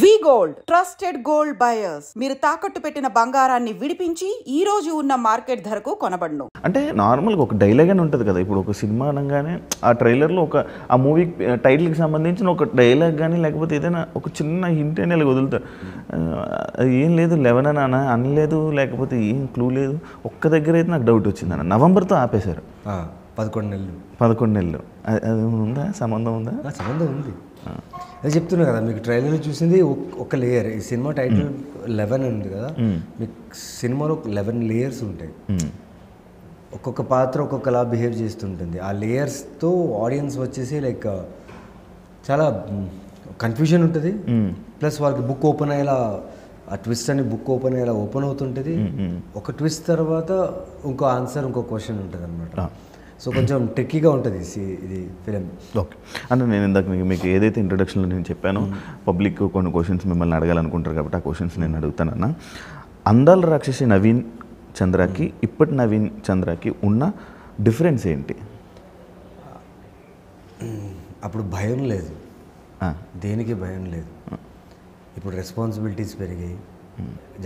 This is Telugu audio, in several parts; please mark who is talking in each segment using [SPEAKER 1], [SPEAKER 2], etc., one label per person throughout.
[SPEAKER 1] వి గోల్డ్ ట్రస్టెడ్ గోల్డ్ బయర్స్. మీరు తాకట్టు పెట్టిన బంగారాన్ని విడిపించి ఈ రోజు ఉన్న మార్కెట్ ధరకు కొనబడును.
[SPEAKER 2] అంటే నార్మల్గా ఒక డైలాగ్ అని ఉంటుంది కదా, ఇప్పుడు ఒక సినిమా అనగానే ఆ ట్రైలర్లో ఆ మూవీ టైటిల్కి సంబంధించిన ఒక డైలాగ్ కానీ లేకపోతే ఏదైనా ఒక చిన్న హింట్ అని వదులుతారు. ఏం లేదు 11 అని అనలేదు, లేకపోతే ఏం క్లూ లేదు. ఒక్క దగ్గర అయితే నాకు డౌట్ వచ్చింది అన్న, నవంబర్తో ఆపేశారు. 11 నెలలు అది ఉందా, సంబంధం ఉందా?
[SPEAKER 3] సంబంధం ఉంది, అది చెప్తున్నా కదా మీకు. ట్రైలర్ చూసింది ఒక లేయర్. ఈ సినిమా టైటిల్ 11 ఉంది కదా, మీకు సినిమాలో 11 లేయర్స్ ఉంటాయి. ఒక్కొక్క పాత్ర ఒక్కొక్కలా బిహేవ్ చేస్తుంటుంది. ఆ లేయర్స్తో ఆడియన్స్ వచ్చేసి లైక్ చాలా కన్ఫ్యూజన్ ఉంటుంది. ప్లస్ వాళ్ళకి బుక్ ఓపెన్ అయ్యేలా, ఆ ట్విస్ట్ అని బుక్ ఓపెన్ అయ్యేలా ఓపెన్ అవుతుంటుంది. ఒక ట్విస్ట్ తర్వాత ఇంకో ఆన్సర్, ఇంకో క్వశ్చన్ ఉంటుంది అనమాట. సో కొంచెం ట్రిక్కీగా ఉంటుంది ఇది ఫిలిం.
[SPEAKER 2] ఓకే అంటే నేను ఇందాక మీకు ఏదైతే ఇంట్రొడక్షన్లో నేను చెప్పానో, పబ్లిక్ కొన్ని క్వశ్చన్స్ మిమ్మల్ని అడగాలనుకుంటారు కాబట్టి ఆ క్వశ్చన్స్ నేను అడుగుతానన్న. అందాల రాక్షసి నవీన్ చంద్రకి ఇప్పటి నవీన్ చంద్రకి ఉన్న డిఫరెన్స్ ఏంటి?
[SPEAKER 3] అప్పుడు భయం లేదు, దేనికి భయం లేదు. ఇప్పుడు రెస్పాన్సిబిలిటీస్ పెరిగాయి,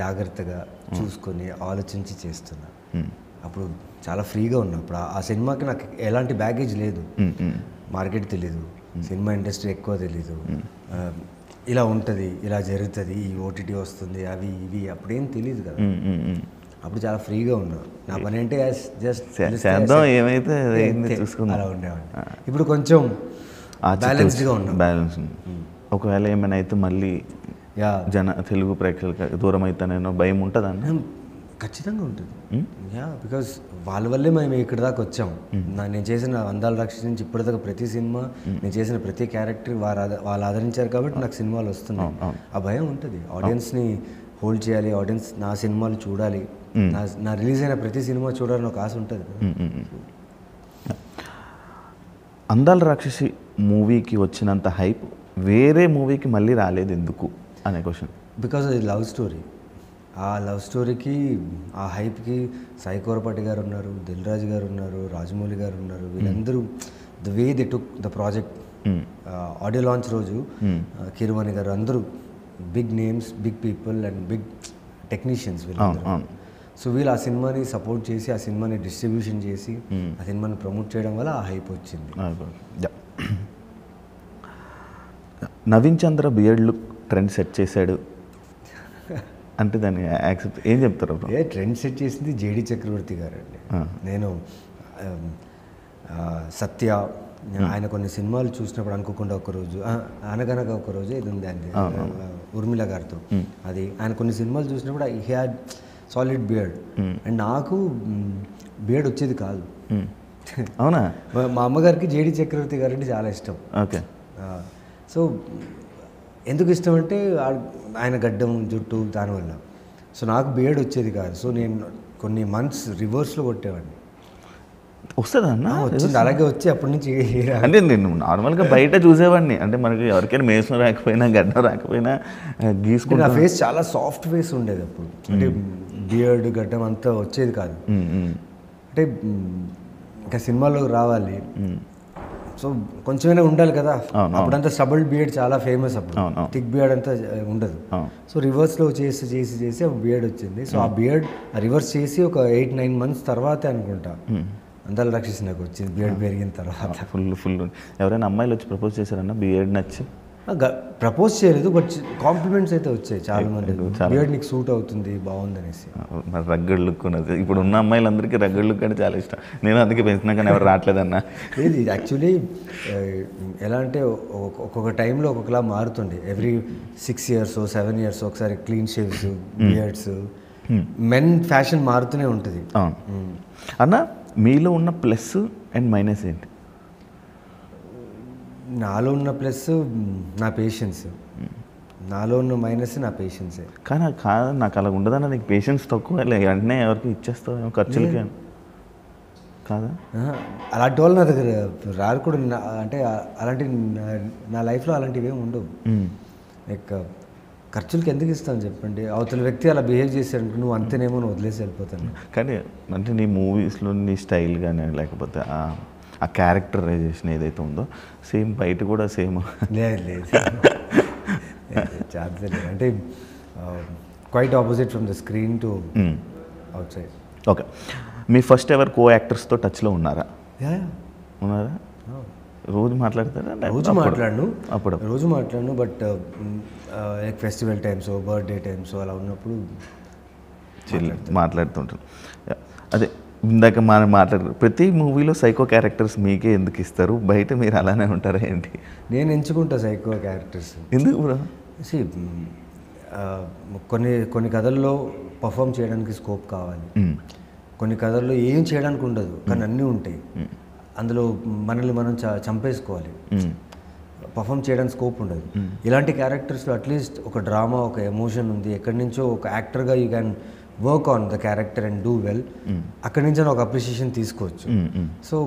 [SPEAKER 3] జాగ్రత్తగా చూసుకొని ఆలోచించి చేస్తున్నా. అప్పుడు చాలా ఫ్రీగా ఉన్నా. అప్పుడు ఆ సినిమాకి నాకు ఎలాంటి బ్యాగేజ్ లేదు, మార్కెట్ తెలీదు, సినిమా ఇండస్ట్రీ ఎక్కువ తెలీదు, ఇలా ఉంటుంది, ఇలా జరుగుతుంది, ఈ ఓటీటీ వస్తుంది, అవి ఇవి అప్పుడేం తెలియదు కదా. అప్పుడు చాలా ఫ్రీగా ఉన్నా. నా పని అంటే జస్ట్
[SPEAKER 2] ఏమైతే
[SPEAKER 3] అలా ఉండేవాడిని. ఇప్పుడు కొంచెం బ్యాలెన్స్డ్గా ఉన్నా.
[SPEAKER 2] బ్యాలెన్స్. ఒకవేళ ఏమైనా అయితే మళ్ళీ తెలుగు ప్రేక్షకులకు దూరం అవుతానేనో భయం ఉంటుందన్న?
[SPEAKER 3] ఖచ్చితంగా ఉంటుంది. బికాజ్ వాళ్ళ వల్లే మేము ఇక్కడ దాకా వచ్చాం. నేను చేసిన అందాల రాక్షసి నుంచి ఇప్పటిదాకా ప్రతి సినిమా, నేను చేసిన ప్రతి క్యారెక్టర్ వాళ్ళు ఆదరించారు కాబట్టి నాకు సినిమాలు వస్తున్నాయి. ఆ భయం ఉంటుంది. ఆడియన్స్ని హోల్డ్ చేయాలి, ఆడియన్స్ నా సినిమాలు చూడాలి, నా రిలీజ్ అయిన ప్రతి సినిమా చూడాలని ఒక ఆశ ఉంటుంది.
[SPEAKER 2] అందాల రాక్షసి మూవీకి వచ్చినంత హైప్ వేరే మూవీకి మళ్ళీ రాలేదు ఎందుకు అనే క్వశ్చన్.
[SPEAKER 3] బికాజ్ అది లవ్ స్టోరీ. ఆ లవ్ స్టోరీకి, ఆ హైప్కి సాయి కోరపాటి గారు ఉన్నారు, దిల్ రాజు గారు ఉన్నారు, రాజమౌళి గారు ఉన్నారు. వీళ్ళందరూ the way they took the project. Audio launch రోజు కీరవాణి గారు, అందరూ big names, big people and big technicians వీళ్ళందరూ. సో వీళ్ళు ఆ సినిమాని సపోర్ట్ చేసి, ఆ సినిమాని డిస్ట్రిబ్యూషన్ చేసి, ఆ సినిమాని ప్రమోట్ చేయడం వల్ల ఆ హైప్ వచ్చింది.
[SPEAKER 2] నవీన్ చంద్ర బియర్డ్ లుక్ ట్రెండ్ సెట్ చేశాడు అంటే దాన్ని యాక్సెప్ట్ ఏం చెప్తారు?
[SPEAKER 3] ట్రెండ్ సెట్ చేసింది జేడి చక్రవర్తి గారు అండి. నేను సత్య, ఆయన కొన్ని సినిమాలు చూసినప్పుడు అనుకోకుండా ఒకరోజు, అనగనగా ఒకరోజు ఇది ఉంది అండి ఉర్మిళ గారితో, అది ఆయన కొన్ని సినిమాలు చూసినప్పుడు he had solid beard. And నాకు బియర్డ్ వచ్చేది కాదు.
[SPEAKER 2] అవునా?
[SPEAKER 3] మా అమ్మగారికి జేడి చక్రవర్తి గారు అంటే చాలా ఇష్టం.
[SPEAKER 2] ఓకే.
[SPEAKER 3] సో ఎందుకు ఇష్టం అంటే ఆయన గడ్డం, జుట్టు, దానివల్ల. సో నాకు బియర్డ్ వచ్చేది కాదు. సో నేను కొన్ని మంత్స్ రివర్స్లో కొట్టేవాడిని.
[SPEAKER 2] వస్తుందా అన్న?
[SPEAKER 3] వచ్చింది, అలాగే వచ్చి అప్పటి నుంచి.
[SPEAKER 2] అంటే నేను నార్మల్గా బయట చూసేవాడిని, అంటే మనకి ఎవరికైనా మేసం రాకపోయినా గడ్డం రాకపోయినా గీసుకుంటే
[SPEAKER 3] నా ఫేస్ చాలా సాఫ్ట్ ఫేస్ ఉండేది అప్పుడు. అంటే బియర్డ్, గడ్డం అంతా వచ్చేది కాదు. అంటే ఇంకా సినిమాలోకి రావాలి, సో కొంచెమైనా ఉండాలి కదా. అప్పుడంతా స్టబుల్ బియర్డ్ చాలా ఫేమస్. అప్పుడు థిక్ బియర్డ్ అంతా ఉండదు. సో రివర్స్లో చేసి చేసి చేసి ఆ బియర్డ్ వచ్చింది. సో ఆ బియర్డ్ రివర్స్ చేసి ఒక 8-9 మంత్స్ తర్వాతే అనుకుంటా అందాల రాక్షసి నాకు వచ్చింది, బియర్డ్ పెరిగిన తర్వాత.
[SPEAKER 2] ఫుల్ ఎవరైనా అమ్మాయిలు వచ్చి ప్రపోజ్ చేశారన్నా బియర్డ్ నచ్చి?
[SPEAKER 3] ప్రపోజ్ చేయలేదు, బట్ కాంప్లిమెంట్స్ అయితే వచ్చాయి చాలా మంది. బియర్డ్ నీకు సూట్ అవుతుంది, బాగుంది అనేసి.
[SPEAKER 2] మరి రగ్గడ్ లుక్ ఉన్నది. ఇప్పుడు ఉన్న అమ్మాయిలందరికీ రగ్గడ్ లుక్ అంటే చాలా ఇష్టం. నేను అందుకే పెంచినా కానీ ఎవరు రావట్లేదన్నా.
[SPEAKER 3] ఇది యాక్చువల్లీ ఎలా అంటే ఒక్కొక్క టైంలో ఒక్కొక్కలా మారుతుండే. ఎవ్రీ 6 years 7 years ఒకసారి క్లీన్ షేవ్స్, బియర్డ్స్, మెన్ ఫ్యాషన్ మారుతూనే ఉంటుంది.
[SPEAKER 2] అన్న మీలో ఉన్న ప్లస్ అండ్ మైనస్ ఏంటి?
[SPEAKER 3] నాలో ఉన్న ప్లస్ నా పేషెన్స్, నాలో ఉన్న మైనస్ నా పేషెన్సే.
[SPEAKER 2] కానీ కాదు, నాకు అలా ఉండదన్న. నీకు పేషెన్స్ తక్కువ, వెంటనే ఎవరికి ఇచ్చేస్తావు ఖర్చులకి కాదా?
[SPEAKER 3] అలాంటి వాళ్ళు నా దగ్గర రారు కూడా. అంటే అలాంటి నా లైఫ్లో అలాంటివి ఏమి ఉండవు. లైక్ ఖర్చులకి ఎందుకు ఇస్తాను చెప్పండి? అవతల వ్యక్తి అలా బిహేవ్ చేశాడు, నువ్వు అంతేనేమో వదిలేసి వెళ్ళిపోతాను.
[SPEAKER 2] కానీ అంటే నీ మూవీస్లో నీ స్టైల్ కానీ లేకపోతే ఆ క్యారెక్టరైజేషన్ ఏదైతే ఉందో సేమ్ బయట కూడా సేమ్?
[SPEAKER 3] లేదు లేదు, ఛాన్స్ లేదు. అంటే quite opposite from the screen to outside.
[SPEAKER 2] Okay, మీ ఫస్ట్ ఎవర్ కో యాక్టర్స్తో టచ్లో ఉన్నారా? ఉన్నారా? రోజు మాట్లాడతారా?
[SPEAKER 3] రోజు మాట్లాడను, but like festival times, birthday times అలా ఉన్నప్పుడు
[SPEAKER 2] మాట్లాడుతుంటారు. అదే ఇందాక మనం మాట్లాడారు, ప్రతి మూవీలో సైకో క్యారెక్టర్స్ మీకే ఎందుకు ఇస్తారు? బయట మీరు అలానే ఉంటారా ఏంటి?
[SPEAKER 3] నేను ఎంచుకుంటా సైకో క్యారెక్టర్స్.
[SPEAKER 2] ఎందుకు బ్రో?
[SPEAKER 3] కొన్ని కథల్లో పర్ఫామ్ చేయడానికి స్కోప్ కావాలి, కొన్ని కథల్లో ఏం చేయడానికి ఉండదు కానీ అన్నీ ఉంటాయి. అందులో మనల్ని మనం చంపేసుకోవాలి, పర్ఫామ్ చేయడానికి స్కోప్ ఉండదు. ఇలాంటి క్యారెక్టర్స్లో అట్లీస్ట్ ఒక డ్రామా, ఒక ఎమోషన్ ఉంది, ఎక్కడి నుంచో ఒక యాక్టర్గా you can work on the character and do well. అక్కడి నుంచి ఒక అప్రిషియేషన్ తీసుకోవచ్చు. సో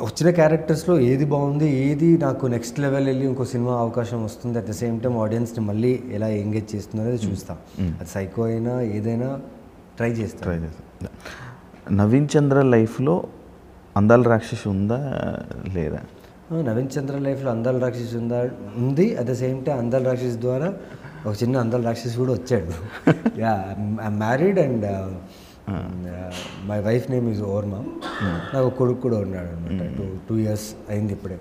[SPEAKER 3] వచ్చిన క్యారెక్టర్స్లో ఏది బాగుంది, ఏది నాకు నెక్స్ట్ లెవెల్ వెళ్ళి ఇంకో సినిమా అవకాశం వస్తుంది, అట్ ద సేమ్ టైం ఆడియన్స్ని మళ్ళీ ఎలా ఎంగేజ్ చేస్తుందో అనేది చూస్తాం. అది సైకో అయినా ఏదైనా ట్రై చేస్తాం.
[SPEAKER 2] నవీన్ చంద్ర లైఫ్లో అందాల రాక్షసి ఉందా లేదా?
[SPEAKER 3] నవీన్ చంద్ర లైఫ్లో అందాల రాక్షసి ఉంది. అట్ ద సేమ్ టైం అందాల రాక్షసి ద్వారా ఒక చిన్న అందాల రాక్షసి కూడా వచ్చాడు. I'm married and my wife name is Orma. నాకు ఒక కొడుకు కూడా ఉన్నాడు అనమాట. 2 years అయింది ఇప్పుడే.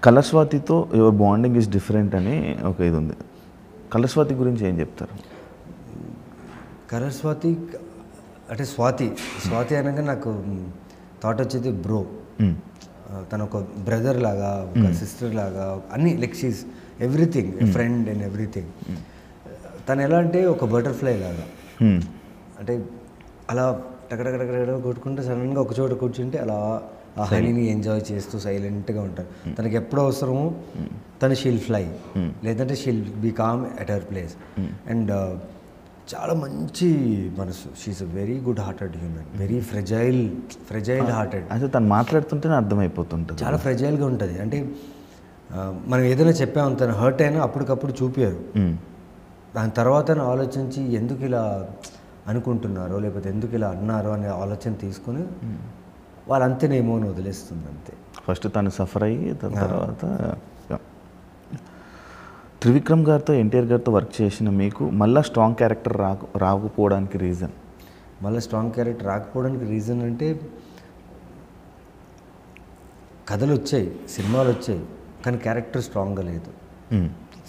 [SPEAKER 2] కలర్స్వాతితో యువర్ బాండింగ్ ఈజ్ డిఫరెంట్ అని ఒక ఇది ఉంది. కలర్స్వాతి గురించి ఏం చెప్తారు?
[SPEAKER 3] కలర్స్వాతి అంటే స్వాతి అనగా నాకు థాట్ వచ్చేది బ్రో. తను ఒక బ్రదర్ లాగా, ఒక సిస్టర్ లాగా, అన్నీ like she's everything, friend and everything. తను ఎలా అంటే ఒక బటర్ఫ్లై లాగా, అంటే అలా టకటకటకట కొట్టుకుంటే సడన్గా ఒక చోట కూర్చుంటే అలా ఆ హనీని ఎంజాయ్ చేస్తూ సైలెంట్గా ఉంటారు. తనకి ఎప్పుడు అవసరమో తను షీల్ ఫ్లై, లేదంటే she'll be calm at her place. And చాలా మంచి మనసు. She is a very good hearted human, very fragile hearted.
[SPEAKER 2] అసలు తను మాట్లాడుతుంటేనే అర్థమైపోతుంటుంది,
[SPEAKER 3] చాలా ఫ్రెజైల్గా ఉంటుంది. అంటే మనం ఏదైనా చెప్పాము, తను హర్ట్ అయినా అప్పటికప్పుడు చూపారు. దాని తర్వాత ఆలోచించి ఎందుకు ఇలా అనుకుంటున్నారో లేకపోతే ఎందుకు ఇలా అన్నారో అనే ఆలోచన తీసుకుని వాళ్ళు అంతేనేమో అని వదిలేస్తుంది అంతే.
[SPEAKER 2] ఫస్ట్ తను సఫర్ అయ్యి తర్వాత త్రివిక్రమ్ గారితో, ఎన్టీఆర్ గారితో వర్క్ చేసిన మీకు మళ్ళీ స్ట్రాంగ్ క్యారెక్టర్ రాకపోవడానికి రీజన్?
[SPEAKER 3] మళ్ళీ స్ట్రాంగ్ క్యారెక్టర్ రాకపోవడానికి రీజన్ అంటే కథలు వచ్చాయి, సినిమాలు వచ్చాయి, కానీ క్యారెక్టర్ స్ట్రాంగ్గా లేదు.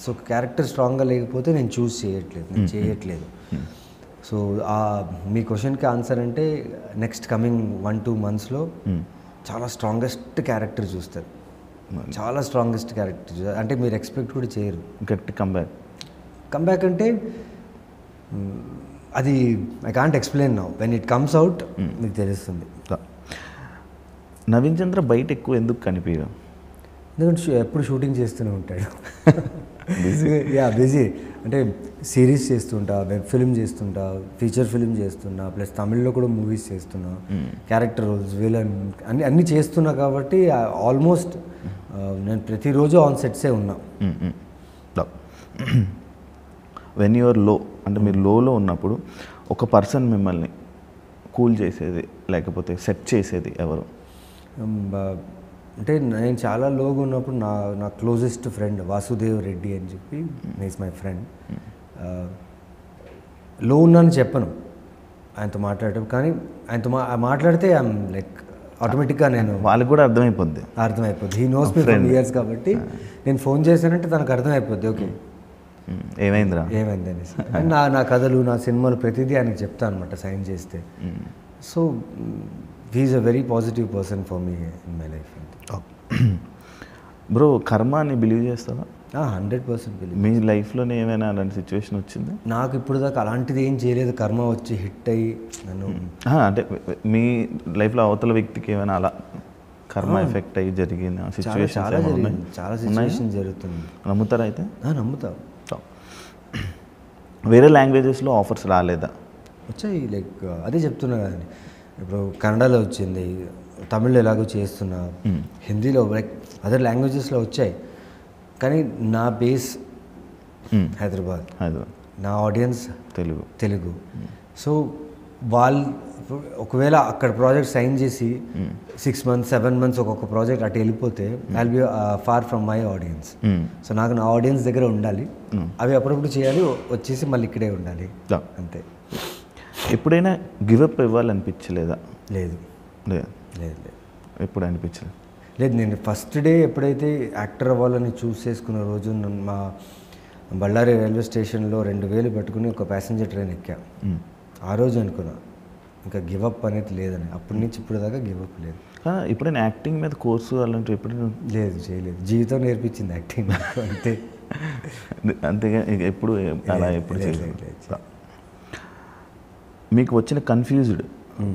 [SPEAKER 3] సో క్యారెక్టర్ స్ట్రాంగ్గా లేకపోతే నేను చూస్ చేయట్లేదు. సో మీ క్వశ్చన్కి ఆన్సర్ అంటే నెక్స్ట్ కమింగ్ 1-2 monthsలో చాలా స్ట్రాంగెస్ట్ క్యారెక్టర్ చూస్తారు. చాలా స్ట్రాంగెస్ట్ క్యారెక్టర్ చూస్తారు, అంటే మీరు ఎక్స్పెక్ట్ కూడా చేయరు.
[SPEAKER 2] గట్టి
[SPEAKER 3] కంబ్యాక్ అంటే అది I can't explain now, when it comes out మీకు తెలుస్తుంది.
[SPEAKER 2] నవీన్ చంద్ర బయట ఎక్కువ ఎందుకు కనిపించదు?
[SPEAKER 3] ఎందుకంటే ఎప్పుడు షూటింగ్ చేస్తూనే ఉంటాడు. బిజీ. అంటే సిరీస్ చేస్తుంటా, వెబ్ ఫిల్మ్ చేస్తుంటా, ఫీచర్ ఫిల్మ్ చేస్తున్నా, ప్లస్ తమిళ్లో కూడా మూవీస్ చేస్తున్నా, క్యారెక్టర్ రోల్స్, విలన్ అన్నీ చేస్తున్నా. కాబట్టి ఆల్మోస్ట్ నేను ప్రతిరోజు ఆన్ సెట్సే ఉన్నా.
[SPEAKER 2] వెన్ యూఆర్ లో, అంటే మీరు లోలో ఉన్నప్పుడు ఒక పర్సన్ మిమ్మల్ని కూల్ చేసేది లేకపోతే సెట్ చేసేది ఎవరు?
[SPEAKER 3] అంటే నేను చాలా లోగా ఉన్నప్పుడు నా క్లోజెస్ట్ ఫ్రెండ్ వాసుదేవ్ రెడ్డి అని చెప్పి, ఈజ్ మై ఫ్రెండ్. లో ఉన్నాను చెప్పను ఆయనతో మాట్లాడటం, కానీ ఆయనతో మాట్లాడితే ఐఎమ్ లైక్ ఆటోమేటిక్గా నేను
[SPEAKER 2] వాళ్ళకి కూడా అర్థమైపోద్ది.
[SPEAKER 3] He knows me from years కాబట్టి నేను ఫోన్ చేశానంటే తనకు అర్థమైపోద్ది, ఓకే ఏమైంది అనేసి. నా కథలు, నా సినిమాలు ప్రతిదీ ఆయనకు చెప్తాను అనమాట సైన్ చేస్తే. So he's a very positive person for me in my life.
[SPEAKER 2] Bro, కర్మాని బిలీవ్ చేస్తావా?
[SPEAKER 3] 100% బిలీవ్.
[SPEAKER 2] మీ లైఫ్లోనే ఏమైనా అలాంటి సిచ్యువేషన్ వచ్చింది?
[SPEAKER 3] నాకు ఇప్పుడు దాకా అలాంటిది ఏం చేయలేదు. కర్మ వచ్చి హిట్ అయ్యి నన్ను,
[SPEAKER 2] అంటే మీ లైఫ్లో అవతల వ్యక్తికి ఏమైనా అలా కర్మ ఎఫెక్ట్ అయ్యి జరిగిన సిచ్యువేషన్?
[SPEAKER 3] చాలా సిచ్యువేషన్ జరుగుతుంది.
[SPEAKER 2] నమ్ముతారా అయితే?
[SPEAKER 3] నమ్ముతా.
[SPEAKER 2] వేరే లాంగ్వేజెస్లో ఆఫర్స్ రాలేదా?
[SPEAKER 3] వచ్చాయి, లైక్ అదే చెప్తున్నా కదండి. ఇప్పుడు కన్నడలో వచ్చింది, తమిళ్లో ఎలాగో చేస్తున్నా, హిందీలో లైక్ అదర్ లాంగ్వేజెస్లో వచ్చాయి. కానీ నా బేస్ హైదరాబాద్, నా ఆడియన్స్ తెలుగు. సో ఒకవేళ అక్కడ ప్రాజెక్ట్ సైన్ చేసి 6 months 7 months ఒక్కొక్క ప్రాజెక్ట్ అటు వెళ్ళిపోతే I will be far from my audience. So నాకు నా ఆడియన్స్ దగ్గర ఉండాలి, అవి అప్పుడప్పుడు చేయాలి, వచ్చేసి మళ్ళీ ఇక్కడే ఉండాలి అంతే.
[SPEAKER 2] ఎప్పుడైనా గివప్ ఇవ్వాలనిపించలేదా?
[SPEAKER 3] లేదు
[SPEAKER 2] లేదు
[SPEAKER 3] లేదు లేదు
[SPEAKER 2] ఎప్పుడు అనిపించలేదు?
[SPEAKER 3] లేదు, నేను ఫస్ట్ డే ఎప్పుడైతే యాక్టర్ అవ్వాలని చూస్ చేసుకున్న రోజు మా బళ్ళారి రైల్వే స్టేషన్లో 2000 పెట్టుకుని ఒక ప్యాసింజర్ ట్రైన్ ఎక్కా. ఆ రోజు అనుకున్నా ఇంకా గివప్ అనేది లేదని. అప్పటి నుంచి ఇప్పుడు దాకా గివప్ లేదు.
[SPEAKER 2] ఎప్పుడైనా యాక్టింగ్ మీద కోర్సు అలాంటివి ఎప్పుడైనా?
[SPEAKER 3] లేదు, చేయలేదు. జీవితం నేర్పించింది యాక్టింగ్ అంతే.
[SPEAKER 2] అంతేగా ఎప్పుడు అలా ఎప్పుడు చేయలేదు. మీకు వచ్చిన కన్ఫ్యూజ్డ్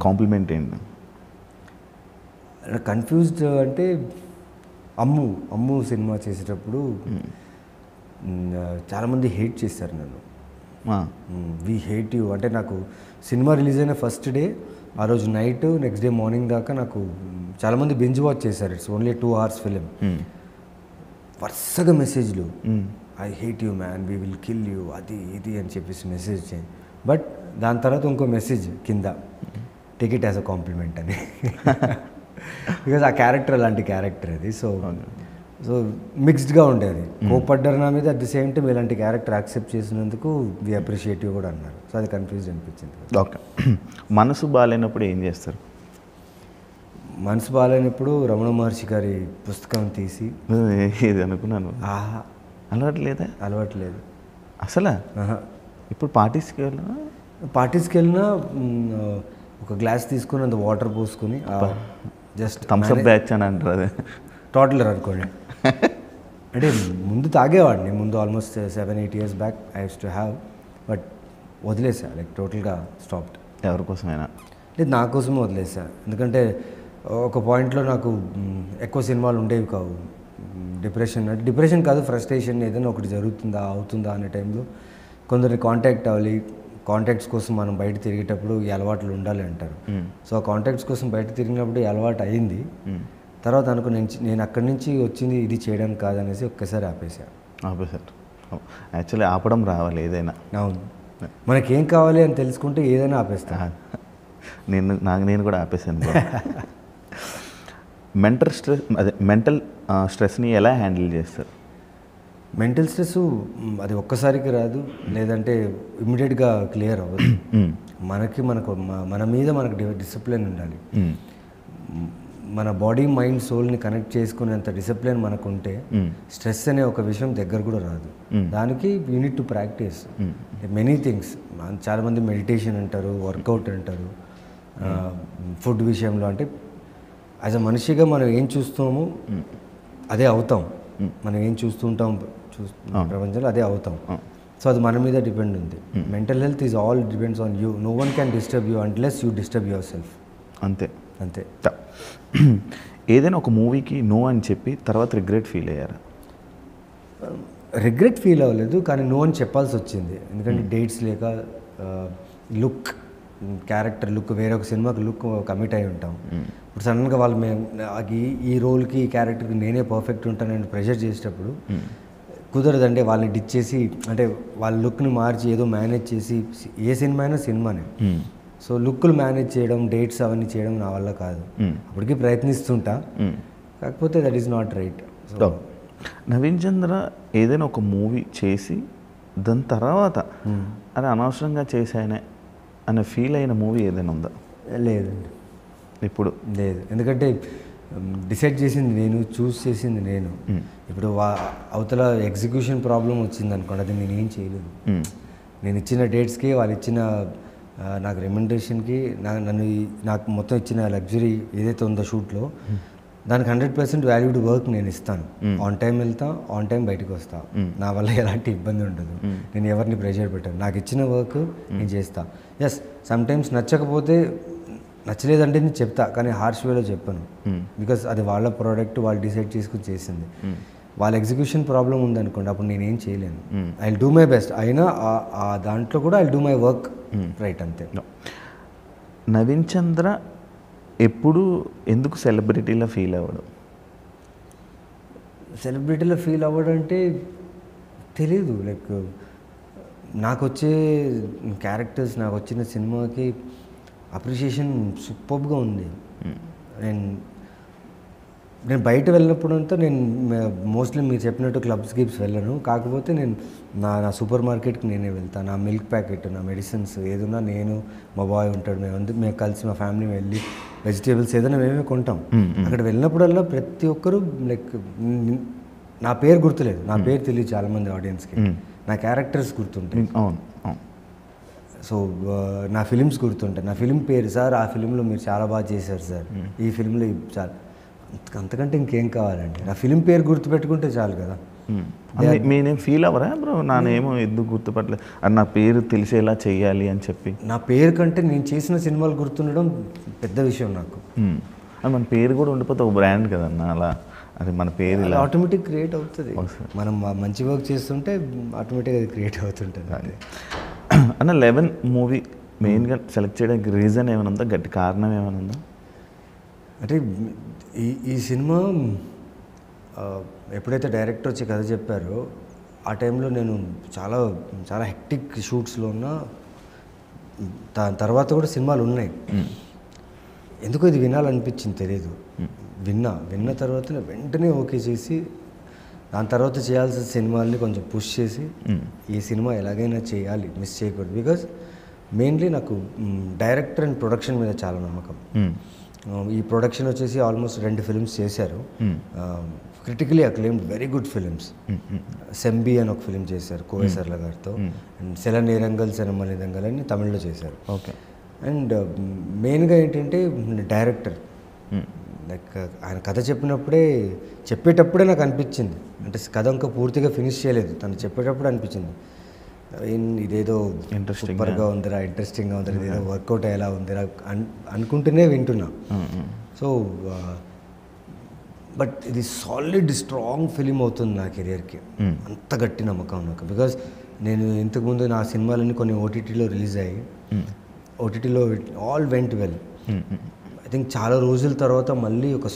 [SPEAKER 2] కాంప్లిమెంట్ ఏంటి?
[SPEAKER 3] కన్ఫ్యూజ్డ్ అంటే అమ్ము సినిమా చేసేటప్పుడు చాలామంది హేట్ చేశారు నన్ను. వీ హేట్ యూ అంటే నాకు సినిమా రిలీజ్ అయిన ఫస్ట్ డే ఆ రోజు నైట్ నెక్స్ట్ డే మార్నింగ్ దాకా నాకు చాలామంది బింజ్ వాచ్ చేశారు. It's only 2 hours film. వరుసగా మెసేజ్లు, I hate you man, we will kill you, అది ఇది అని చెప్పేసి మెసేజ్ చేయి. బట్ దాని తర్వాత ఇంకో మెసేజ్ కింద, take it as a compliment అని. బికాజ్ ఆ క్యారెక్టర్ అలాంటి క్యారెక్టర్ అది. సో మిక్స్డ్గా ఉండేది. కోపడ్డారు నా మీద, అట్ ది సేమ్ టైం ఇలాంటి క్యారెక్టర్ యాక్సెప్ట్ చేసినందుకు వి అప్రిషియేటివ్ కూడా అన్నారు. సో అది కన్ఫ్యూజ్ అనిపించింది.
[SPEAKER 2] ఓకే. మనసు బాగాలేనప్పుడు ఏం చేస్తారు?
[SPEAKER 3] మనసు బాగాలేనప్పుడు రమణ మహర్షి గారి పుస్తకం తీసి
[SPEAKER 2] ఇది అనుకున్నాను. అలవాట్లేదా?
[SPEAKER 3] అలవాట్లేదు
[SPEAKER 2] అసలు. ఇప్పుడు
[SPEAKER 3] పార్టీస్కి వెళ్ళినా ఒక గ్లాస్ తీసుకుని అంత వాటర్ పోసుకొని జస్ట్
[SPEAKER 2] థమ్స్అప్ బ్యాచ్ అని అంటారు, అదే
[SPEAKER 3] టోటలర్ అనుకోండి. అంటే ముందు తాగేవాడిని, ముందు almost 7-8 years back I used to have, but వదిలేసా, లైక్ టోటల్గా స్టాప్డ్.
[SPEAKER 2] ఎవరికోసమైనా?
[SPEAKER 3] లేదు, నా కోసమే వదిలేసా. ఎందుకంటే ఒక పాయింట్లో నాకు ఎక్కువ సినిమాలు ఉండేవి కావు. డిప్రెషన్ కాదు, ఫ్రస్ట్రేషన్, ఏదైనా ఒకటి జరుగుతుందా అవుతుందా అనే టైంలో కొందరిని కాంటాక్ట్ అవ్వాలి. కాంటాక్ట్స్ కోసం మనం బయట తిరిగేటప్పుడు ఈ అలవాట్లు ఉండాలి అంటారు. సో ఆ కాంటాక్ట్స్ కోసం బయట తిరిగినప్పుడు ఈ అలవాటు అయింది. తర్వాత నేను అక్కడి నుంచి వచ్చింది ఇది చేయడానికి కాదనేసి ఒక్కసారి ఆపేశారు.
[SPEAKER 2] యాక్చువల్లీ ఆపడం రావాలి ఏదైనా.
[SPEAKER 3] అవును, మనకేం కావాలి అని తెలుసుకుంటే ఏదైనా ఆపేస్తా.
[SPEAKER 2] నేను కూడా ఆపేశాను. మెంటల్ స్ట్రెస్ని ఎలా హ్యాండిల్ చేస్తారు?
[SPEAKER 3] మెంటల్ స్ట్రెస్ అది ఒక్కసారికి రాదు, లేదంటే ఇమ్మీడియట్గా క్లియర్ అవ్వదు. మన మీద మనకు డిసిప్లిన్ ఉండాలి. మన బాడీ మైండ్ సోల్ని కనెక్ట్ చేసుకునేంత డిసిప్లిన్ మనకు ఉంటే స్ట్రెస్ అనే ఒక విషయం దగ్గర కూడా రాదు. దానికి you need to practice many things. చాలామంది మెడిటేషన్ అంటారు, వర్కౌట్ అంటారు. ఫుడ్ విషయంలో అంటే యాజ్ అ మనిషిగా మనం ఏం చూస్తామో అదే అవుతాం. మనం ఏం చూస్తుంటాం ప్రపంచంలో అదే అవుతాం. సో అది మన మీద డిపెండ్ ఉంది. Mental health is all depends on you. No one can disturb you unless you disturb yourself.
[SPEAKER 2] అంతే.
[SPEAKER 3] అంతే.
[SPEAKER 2] ఏదైనా ఒక మూవీకి నో అని చెప్పి తర్వాత రిగ్రెట్ ఫీల్ అయ్యారా?
[SPEAKER 3] రిగ్రెట్ ఫీల్ అవ్వలేదు, కానీ నో అని చెప్పాల్సి వచ్చింది. ఎందుకంటే డేట్స్ లేక, లుక్, క్యారెక్టర్ లుక్, వేరే ఒక సినిమాకి లుక్ కమిట్ అయి ఉంటాం. ఇప్పుడు సడన్గా వాళ్ళు ఈ రోల్కి ఈ క్యారెక్టర్కి నేనే పర్ఫెక్ట్ ఉంటానని ప్రెషర్ చేసేటప్పుడు కుదరదంటే వాళ్ళని డిచ్ చేసి, అంటే వాళ్ళ లుక్ని మార్చి ఏదో మేనేజ్ చేసి, ఏ సినిమా అయినా సినిమానే. సో లుక్లు మేనేజ్ చేయడం, డేట్స్ అవన్నీ చేయడం నా వల్ల కాదు. అప్పటికి ప్రయత్నిస్తుంటా, కాకపోతే that is not right. So
[SPEAKER 2] Naveen Chandra ఏదైనా ఒక మూవీ చేసి దాని తర్వాత అది అనవసరంగా చేశానే అనే ఫీల్ అయిన మూవీ ఏదైనా ఉందా?
[SPEAKER 3] లేదండి,
[SPEAKER 2] ఇప్పుడు
[SPEAKER 3] లేదు. ఎందుకంటే డిసైడ్ చేసింది నేను, చూస్ చేసింది నేను. ఇప్పుడు అవతల ఎగ్జిక్యూషన్ ప్రాబ్లం వచ్చింది అనుకోండి, అది నేనేం చేయలేదు. నేను ఇచ్చిన డేట్స్కి, వాళ్ళు ఇచ్చిన నాకు రెమ్యునరేషన్కి, నాకు మొత్తం ఇచ్చిన లగ్జరీ ఏదైతే ఉందో షూట్లో, దానికి 100% వాల్యూడ్ వర్క్ నేను ఇస్తాను. ఆన్ టైం వెళ్తా, ఆన్ టైం బయటకు వస్తా. నా వల్ల ఎలాంటి ఇబ్బంది ఉండదు. నేను ఎవరిని ప్రెషర్ పెట్టాను. నాకు ఇచ్చిన వర్క్ నేను చేస్తా. ఎస్, సమ్టైమ్స్ నచ్చకపోతే నచ్చలేదంటే నేను చెప్తా, కానీ హార్ష్ వేలో చెప్పను. బికాస్ అది వాళ్ళ ప్రోడక్ట్, వాళ్ళు డిసైడ్ చేసుకుని చేసింది. వాళ్ళ ఎగ్జిక్యూషన్ ప్రాబ్లం ఉందనుకోండి, అప్పుడు నేనేం చేయలేను. I will do my best. అయినా ఆ దాంట్లో కూడా I will do my work right, అంతే.
[SPEAKER 2] నవీన్ చంద్ర ఎప్పుడు ఎందుకు సెలబ్రిటీలో ఫీల్ అవ్వడం?
[SPEAKER 3] సెలబ్రిటీలో ఫీల్ అవ్వడం అంటే తెలీదు. లైక్ నాకు వచ్చే క్యారెక్టర్స్, నాకు వచ్చిన సినిమాకి అప్రిషియేషన్ సూపర్గా ఉంది. నేను బయట వెళ్ళినప్పుడు అంతా నేను మోస్ట్లీ మీరు చెప్పినట్టు క్లబ్స్ గిబ్స్ వెళ్ళను. కాకపోతే నేను నా సూపర్ మార్కెట్కి నేనే వెళ్తాను. నా మిల్క్ ప్యాకెట్, నా మెడిసిన్స్ ఏదన్నా నేను, మా బాయ్ ఉంటాడు, మేము కలిసి మా ఫ్యామిలీ వెళ్ళి వెజిటేబుల్స్ ఏదైనా మేమే కొంటాం. అక్కడ వెళ్ళినప్పుడల్లా ప్రతి ఒక్కరు లైక్ నా పేరు గుర్తులేదు, నా పేరు తెలియదు చాలామంది ఆడియన్స్కి, నా క్యారెక్టర్స్ గుర్తుంటాయి. సో నా ఫిలిమ్స్ గుర్తుంటాయి. నా ఫిలిం పేరు సార్, ఆ ఫిలింలో మీరు చాలా బాగా చేశారు సార్, ఈ ఫిలింలో చాలా, అంతకంటే ఇంకేం కావాలండి. నా ఫిలిం పేరు గుర్తుపెట్టుకుంటే చాలు కదా.
[SPEAKER 2] నేనేం ఫీల్ అవ్వరా బ్రో, నానేమో ఎందుకు గుర్తుపట్టలేదు అని నా పేరు తెలిసేలా చెయ్యాలి అని చెప్పి?
[SPEAKER 3] నా పేరు కంటే నేను చేసిన సినిమాలు గుర్తుండడం పెద్ద విషయం నాకు.
[SPEAKER 2] మన పేరు కూడా ఉండిపోతే ఒక బ్రాండ్ కదన్న, అలా అది మన పేరు ఇలా
[SPEAKER 3] ఆటోమేటిక్ క్రియేట్ అవుతుంది. మనం మంచి వర్క్ చేస్తుంటే ఆటోమేటిక్గా అది క్రియేట్ అవుతుంటుంది.
[SPEAKER 2] అన్న 11 మూవీ మెయిన్గా సెలెక్ట్ చేయడానికి రీజన్ ఏమైనా ఉందా, గట్టి కారణం ఏమైనా ఉందా?
[SPEAKER 3] అంటే ఈ సినిమా ఎప్పుడైతే డైరెక్టర్ వచ్చి కథ చెప్పారో ఆ టైంలో నేను చాలా చాలా హెక్టిక్ షూట్స్లో ఉన్నా. దాని తర్వాత కూడా సినిమాలు ఉన్నాయి, ఎందుకో ఇది వినాలనిపించింది తెలియదు. విన్న తర్వాత వెంటనే ఓకే చేసి దాని తర్వాత చేయాల్సిన సినిమాల్ని కొంచెం పుష్ చేసి ఈ సినిమా ఎలాగైనా చేయాలి, మిస్ చేయకూడదు. బికాజ్ మెయిన్లీ నాకు డైరెక్టర్ అండ్ ప్రొడక్షన్ మీద చాలా నమ్మకం. ఈ ప్రొడక్షన్ వచ్చేసి ఆల్మోస్ట్ 2 ఫిల్మ్స్ చేశారు, critically acclaimed very good films. Sembi అని ఒక ఫిలిం చేశారు కోవేసర్ల గారితో, అండ్ సెల నేరంగల్ సెనమలిదంగల్ అని తమిళ్లో చేశారు.
[SPEAKER 2] ఓకే.
[SPEAKER 3] అండ్ మెయిన్గా ఏంటంటే డైరెక్టర్ లైక్ ఆయన కథ చెప్పేటప్పుడే నాకు అనిపించింది, అంటే కథ ఇంకా పూర్తిగా ఫినిష్ చేయలేదు, తను చెప్పేటప్పుడు అనిపించింది ఇదేదో సూపర్గా ఉందిరా, ఇంట్రెస్టింగ్గా ఉందిరా, ఇదేదో వర్కౌట్ అయ్యేలా ఉందిరా అనుకుంటూనే వింటున్నా. సో బట్ ఇది సాలిడ్ స్ట్రాంగ్ ఫిలిం అవుతుంది నా కెరియర్కి, అంత గట్టి నమ్మకం నాకు. బికాజ్ నేను ఇంతకుముందు నా సినిమాలన్నీ కొన్ని ఓటీటీలో రిలీజ్ అయ్యాయి, ఓటీటీలో all went well. I think చాలా రోజుల తర్వాత మళ్ళీ ఒక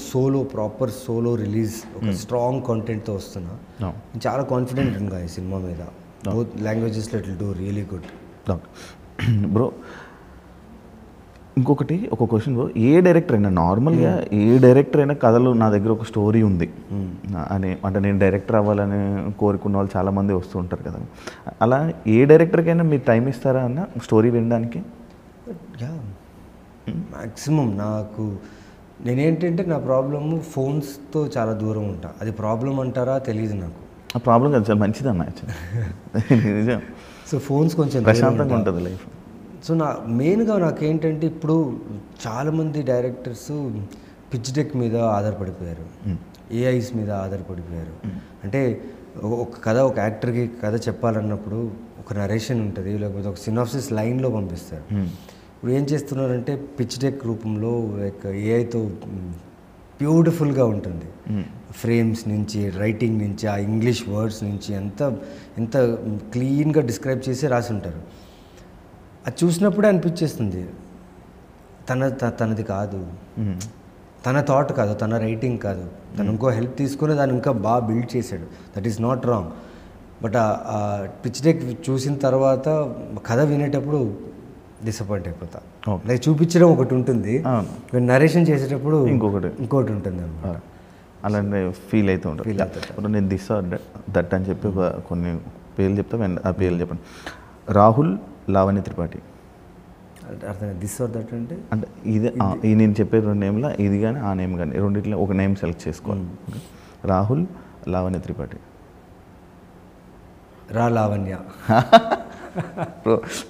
[SPEAKER 3] ప్రాపర్ సోలో రిలీజ్, ఒక స్ట్రాంగ్ కంటెంట్తో వస్తున్నా. నేను చాలా కాన్ఫిడెంట్ ఇంకా ఈ సినిమా మీద. బోత్ లాంగ్వేజెస్లో it will do really good.
[SPEAKER 2] Bro ఇంకొకటి ఒక క్వశ్చన్ బ్రో, ఏ డైరెక్టర్ అయినా నార్మల్గా ఏ డైరెక్టర్ అయినా కథలో నా దగ్గర ఒక స్టోరీ ఉంది అని, అంటే నేను డైరెక్టర్ అవ్వాలని కోరుకున్న వాళ్ళు చాలామంది వస్తూ ఉంటారు కదా, అలా ఏ డైరెక్టర్కైనా మీరు టైం ఇస్తారా అన్న స్టోరీ వినడానికి?
[SPEAKER 3] మ్యాక్సిమం నేనేంటంటే నా ప్రాబ్లము ఫోన్స్తో చాలా దూరం ఉంటా. అది ప్రాబ్లం అంటారా తెలియదు నాకు.
[SPEAKER 2] ఆ ప్రాబ్లం కాదు సార్, మంచిది అన్న నిజం.
[SPEAKER 3] సో ఫోన్స్ కొంచెం
[SPEAKER 2] ప్రశాంతంగా ఉంటుంది లైఫ్.
[SPEAKER 3] సో మెయిన్గా నాకేంటంటే ఇప్పుడు చాలామంది డైరెక్టర్స్ పిచ్ డెక్ మీద ఆధారపడిపోయారు, ఏఐస్ మీద ఆధారపడిపోయారు. అంటే ఒక యాక్టర్కి కథ చెప్పాలన్నప్పుడు ఒక నరేషన్ ఉంటుంది, లేకపోతే ఒక సినాప్సిస్ లైన్లో పంపిస్తారు. ఇప్పుడు ఏం చేస్తున్నారంటే పిచ్ డెక్ రూపంలో లైక్ ఏఐతో బ్యూటిఫుల్గా ఉంటుంది, ఫ్రేమ్స్ నుంచి, రైటింగ్ నుంచి, ఆ ఇంగ్లీష్ వర్డ్స్ నుంచి ఎంత క్లీన్గా డిస్క్రైబ్ చేసి రాసి ఉంటారు. అది చూసినప్పుడే అనిపించేస్తుంది తనది కాదు, తన థాట్ కాదు, తన రైటింగ్ కాదు, తను ఇంకో హెల్ప్ తీసుకుని దాన్ని ఇంకా బాగా బిల్డ్ చేశాడు. That is not wrong. But ఆ పిచ్ డెక్ చూసిన తర్వాత కథ వినేటప్పుడు డిసప్పాయింట్ అయిపోతా. లైక్ చూపించడం ఒకటి ఉంటుంది, నరేషన్ చేసేటప్పుడు ఇంకోటి ఉంటుంది అన్నమాట.
[SPEAKER 2] అలాంటి ఫీల్ అవుతూ ఉంటుంది. నేను దిస్ ఆర్ దట్ అని చెప్పి కొన్ని పేర్లు చెప్తా, ఆ పేర్లు చెప్పండి. రాహుల్, లావణ్య త్రిపాఠి.
[SPEAKER 3] అర్థం దిస్ ఆర్ దట్ అంటే
[SPEAKER 2] ఇదే నేను చెప్పే 2 నేమ్లో ఇది కానీ ఆ నేమ్ కానీ రెండిట్లో ఒక నేమ్ సెలెక్ట్ చేసుకోవాలి. రాహుల్, లావణ్య త్రిపాఠి.
[SPEAKER 3] లావణ్య.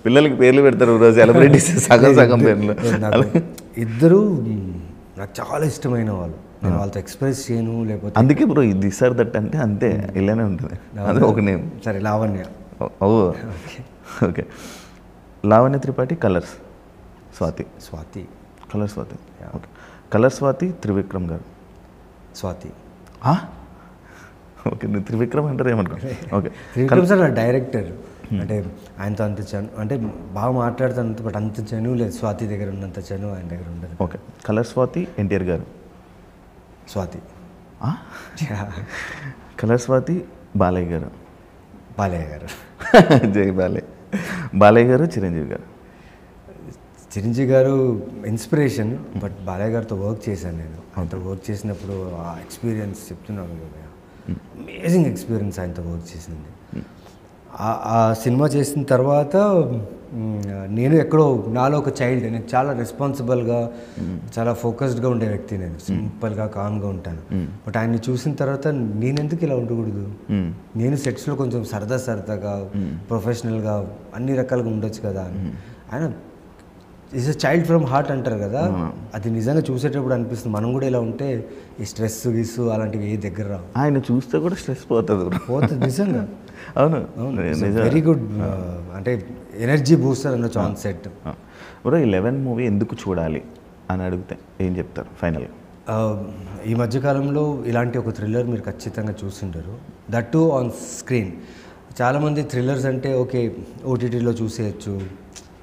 [SPEAKER 2] పిల్లలకి పేర్లు పెడతారు రోజు, సెలబ్రిటీస్ సగం పేర్లు.
[SPEAKER 3] ఇద్దరు నాకు చాలా ఇష్టమైన వాళ్ళు, నేను వాళ్ళతో ఎక్స్ప్రెస్ చేయను, లేకపోతే
[SPEAKER 2] అందుకే బ్రో ఇది దిస్ ఆర్ దట్ అంటే అంతే ఇలానే ఉంటుంది. అదే ఒక నేమ్.
[SPEAKER 3] సరే Lavanya.
[SPEAKER 2] Okay. Lavanya Tripathi. Colours Swathi. Colour Swathi. Okay. Colour Swathi, Trivikram గారు.
[SPEAKER 3] స్వాతి.
[SPEAKER 2] ఓకే, నేను త్రివిక్రమ్ అంటారు ఏమనుకో. ఓకే.
[SPEAKER 3] త్రివిక్రమ్ సార్ నా డైరెక్టర్, అంటే ఆయనతో అంత అంటే బాగా మాట్లాడుతాను, బట్ అంత చనువు లేదు స్వాతి దగ్గర ఉన్నంత చనువు ఆయన దగ్గర ఉండదు.
[SPEAKER 2] ఓకే. కలర్ స్వాతి, ఎన్టీఆర్ గారు.
[SPEAKER 3] స్వాతి.
[SPEAKER 2] కలర్ స్వాతి, బాలయ్య గారు.
[SPEAKER 3] బాలయ్య గారు.
[SPEAKER 2] జై బాలయ్య. బాలయ్య గారు, చిరంజీవి గారు.
[SPEAKER 3] చిరంజీవి గారు ఇన్స్పిరేషన్, బట్ బాలయ్య గారితో వర్క్ చేశాను నేను. ఆయనతో వర్క్ చేసినప్పుడు ఆ ఎక్స్పీరియన్స్ చెప్తున్నాను కదా, అమేజింగ్ ఎక్స్పీరియన్స్ ఆయనతో వర్క్ చేసింది. ఆ సినిమా చేసిన తర్వాత నేను ఎక్కడో నాలో ఒక చైల్డ్, నేను చాలా రెస్పాన్సిబుల్గా చాలా ఫోకస్డ్గా ఉండే వ్యక్తి, నేను సింపుల్గా కామ్గా ఉంటాను. బట్ ఆయన్ని చూసిన తర్వాత నేనెందుకు ఇలా ఉండకూడదు, నేను సెట్స్లో కొంచెం సరదాగా ప్రొఫెషనల్గా అన్ని రకాలుగా ఉండొచ్చు కదా అని. ఆయన is a child from heart అంటారు కదా, అది నిజంగా చూసేటప్పుడు అనిపిస్తుంది మనం కూడా ఇలా ఉంటే ఈ స్ట్రెస్ గిస్సు అలాంటివి ఏ దగ్గర రావు.
[SPEAKER 2] ఆయన చూస్తే కూడా స్ట్రెస్ పోతుంది
[SPEAKER 3] నిజంగా.
[SPEAKER 2] అవును,
[SPEAKER 3] వెరీ గుడ్, అంటే ఎనర్జీ బూస్టర్ అనొచ్చు ఆన్ సెట్.
[SPEAKER 2] బ్రో, 11 మూవీ ఎందుకు చూడాలి అని అడిగితే ఏం చెప్తారు ఫైనల్గా?
[SPEAKER 3] ఈ మధ్యకాలంలో ఇలాంటి ఒక థ్రిల్లర్ మీరు ఖచ్చితంగా చూస్తుంటారు, దట్ టు ఆన్ స్క్రీన్. చాలామంది థ్రిల్లర్స్ అంటే ఓకే ఓటీటీలో చూసేయచ్చు,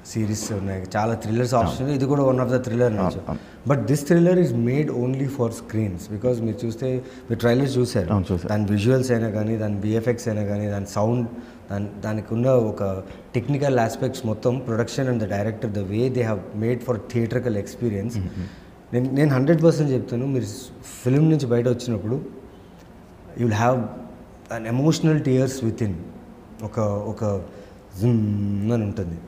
[SPEAKER 3] సిరీస్ ఉన్నాయి, చాలా థ్రిల్లర్స్ ఆప్షన్, ఇది కూడా వన్ ఆఫ్ ద థ్రిల్లర్ అనొచ్చు. But this thriller is made only for screens. Because మీరు చూస్తే మీరు ట్రైలర్స్ చూసారు, దాని విజువల్స్ అయినా కానీ, దాని విఎఫ్ఎక్స్ అయినా కానీ, దాని సౌండ్, దానికి ఉన్న ఒక టెక్నికల్ ఆస్పెక్ట్స్ మొత్తం, production and the director, the way they have made for theatrical experience. నేను 100% చెప్తాను, మీరు ఫిల్మ్ నుంచి బయట వచ్చినప్పుడు you will have an emotional tears with in, ఒక జిమ్ అని ఉంటుంది.